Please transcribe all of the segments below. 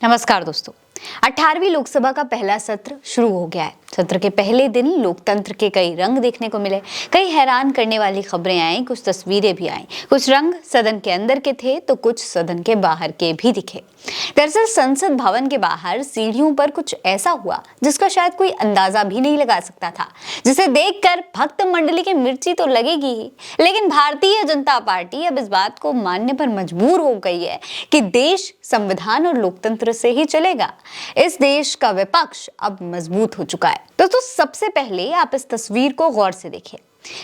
नमस्कार दोस्तों। 18वीं लोकसभा का पहला सत्र शुरू हो गया है। सत्र के पहले दिन लोकतंत्र के कई रंग देखने को मिले, कई हैरान करने वाली खबरें आई, कुछ तस्वीरें भी आई। कुछ रंग सदन के अंदर के थे तो कुछ सदन के बाहर के भी दिखे। दरअसल संसद भवन के बाहर सीढ़ियों पर कुछ ऐसा हुआ जिसका शायद कोई अंदाजा भी नहीं लगा सकता था, जिसे देखकर भक्त मंडली की मिर्ची तो लगेगी ही, लेकिन भारतीय जनता पार्टी अब इस बात को मानने पर मजबूर हो गई है कि देश संविधान और लोकतंत्र से ही चलेगा। इस देश का विपक्ष अब मजबूत हो चुका है। दोस्तों, सबसे पहले आप इस तस्वीर को गौर से देखिए।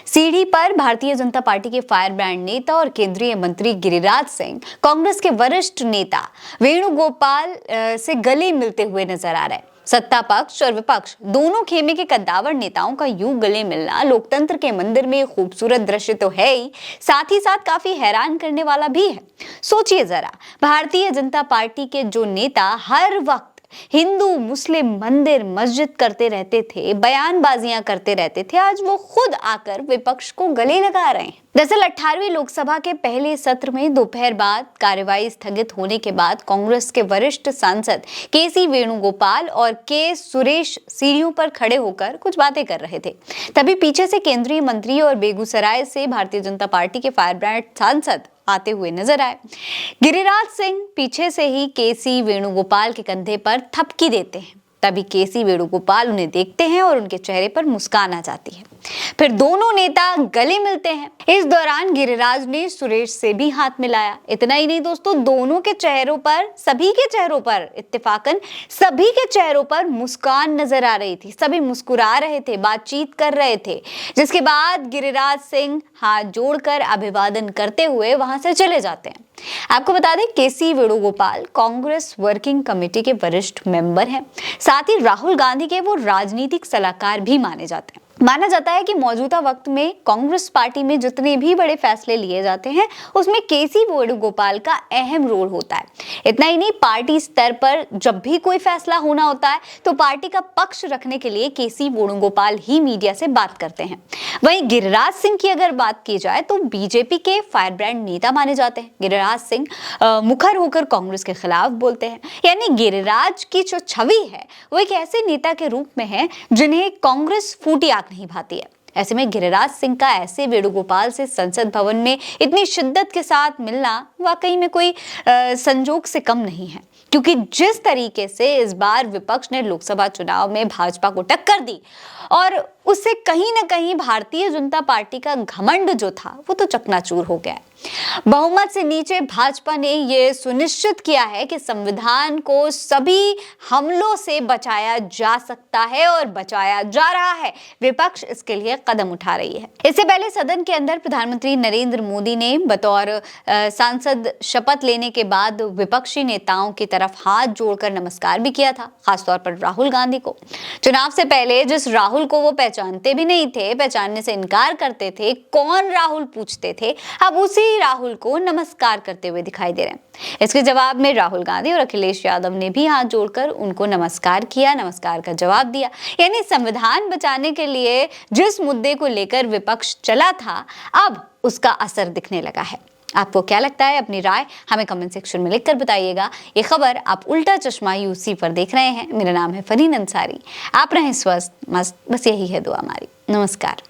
सीढ़ी पर भारतीय जनता पार्टी के फायर ब्रांड नेता और केंद्रीय मंत्री गिरिराज सिंह कांग्रेस के वरिष्ठ नेता वेणुगोपाल से गले मिलते हुए नजर आ रहे हैं। सत्ता पक्ष और विपक्ष दोनों खेमे के कद्दावर नेताओं का यूं गले मिलना लोकतंत्र के मंदिर में खूबसूरत दृश्य तो है ही साथ काफी हैरान करने वाला भी है। सोचिए जरा, भारतीय जनता पार्टी के जो नेता हर वक्त हिंदू मुस्लिम मंदिर मस्जिद करते रहते थे, बयानबाजियां करते रहते थे, आज वो खुद आकर विपक्ष को गले लगा रहे हैं। दरअसल 18वीं लोकसभा के पहले सत्र में दोपहर बाद कार्यवाही स्थगित होने के बाद कांग्रेस के वरिष्ठ सांसद के.सी. वेणुगोपाल और के. सुरेश सीढ़ियों पर खड़े होकर कुछ बातें कर रहे थे। तभी पीछे से केंद्रीय मंत्री और बेगूसराय से भारतीय जनता पार्टी के फायर ब्रांड सांसद आते हुए नजर आए। गिरिराज सिंह पीछे से ही के.सी. वेणुगोपाल के कंधे पर थपकी देते हैं। तभी के.सी. वेणुगोपाल उन्हें देखते हैं और उनके चेहरे पर मुस्कान आ जाती है। फिर दोनों नेता गले मिलते हैं। इस दौरान गिरिराज ने सुरेश से भी हाथ मिलाया। इतना ही नहीं दोस्तों, दोनों के चेहरों पर, सभी के चेहरों पर, इत्तेफाकन सभी के चेहरों पर मुस्कान नजर आ रही थी। सभी मुस्कुरा रहे थे, बातचीत कर रहे थे, जिसके बाद गिरिराज सिंह हाथ जोड़कर अभिवादन करते हुए वहां से चले जाते हैं। आपको बता दें, KC. Venugopal Congress working committee के वरिष्ठ मेंबर हैं। साथ ही राहुल गांधी के वो राजनीतिक सलाहकार भी माने जाते हैं। माना जाता है कि मौजूदा वक्त में कांग्रेस पार्टी में जितने भी बड़े फैसले लिए जाते हैं उसमें के.सी. वेणुगोपाल का अहम रोल होता है। इतना ही नहीं, पार्टी स्तर पर जब भी कोई फैसला होना होता है तो पार्टी का पक्ष रखने के लिए के.सी. वेणुगोपाल ही मीडिया से बात करते हैं। वहीं गिरिराज सिंह की अगर बात की जाए तो बीजेपी के फायर ब्रांड नेता माने जाते हैं। गिरिराज सिंह मुखर होकर कांग्रेस के खिलाफ बोलते हैं। यानी गिरिराज की जो छवि है वो एक ऐसे नेता के रूप में है जिन्हें कांग्रेस फूटी आंख नहीं भाती है। ऐसे में गिरिराज सिंह का ऐसे वेणुगोपाल से संसद भवन में इतनी शिद्दत के साथ मिलना वाकई में कोई संजोग से कम नहीं है, क्योंकि जिस तरीके से इस बार विपक्ष ने लोकसभा चुनाव में भाजपा को टक्कर दी और उससे कहीं ना कहीं भारतीय जनता पार्टी का घमंड जो था वो तो चकनाचूर हो गया है। बहुमत से नीचे भाजपा ने यह सुनिश्चित किया है कि संविधान को सभी हमलों से बचाया जा सकता है और बचाया जा रहा है। विपक्ष इसके लिए कदम उठा रही है। इससे पहले सदन के अंदर प्रधानमंत्री नरेंद्र मोदी ने बतौर सांसद शपथ लेने के बाद विपक्षी नेताओं की तरफ हाथ जोड़कर नमस्कार भी किया था, खासतौर पर राहुल गांधी को। चुनाव से पहले जिस राहुल को वो पहचानते भी नहीं थे, पहचानने से इनकार करते थे, कौन राहुल पूछते थे, अब उसी राहुल को नमस्कार करते हुए दिखाई दे रहे हैं। इसके जवाब में राहुल गांधी और अखिलेश यादव ने भी हाथ जोड़कर उनको नमस्कार किया, नमस्कार का जवाब दिया। यानी संविधान बचाने के लिए जिस मुद्दे को लेकर विपक्ष चला था, अब उसका असर दिखने लगा है। आपको क्या लगता है? अपनी राय हमें कमेंट सेक्शन में लिखकर बताइएगा। ये खबर आप उल्टा चश्मा यूसी पर देख रहे हैं। मेरा नाम है फरीन अंसारी। आप रहें स्वस्थ मस्त, बस यही है दुआ हमारी। नमस्कार।